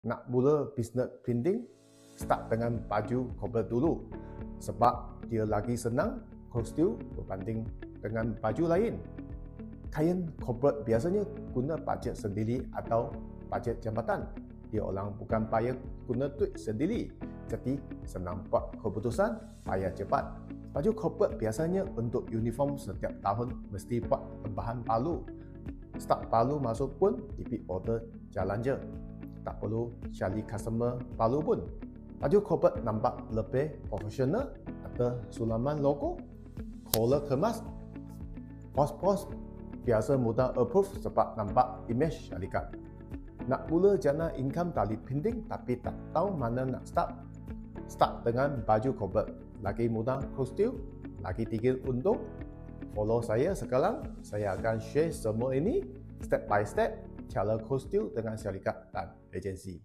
Nak mula bisnes printing, start dengan baju corporate dulu. Sebab dia lagi senang kostum berbanding dengan baju lain. Klien corporate biasanya guna bajet sendiri atau bajet jambatan. Dia orang bukan payah guna duit sendiri. Jadi senang buat keputusan, payah cepat. Baju corporate biasanya untuk uniform setiap tahun mesti buat tambahan palu. Stok palu masuk pun repeat order jalan je. Tak perlu cari customer palu pun. Baju corporate nampak lebih profesional, ada sulaman logo, collar kemas. Bos-bos biasa mudah approve sebab nampak image syarikat. Nak mula jana income dari printing tapi tak tahu mana nak start. Start dengan baju corporate. Lagi mudah kostum, lagi tinggi untung. Follow saya sekarang, saya akan share semua ini step by step cara kostum dengan syarikat dan agensi.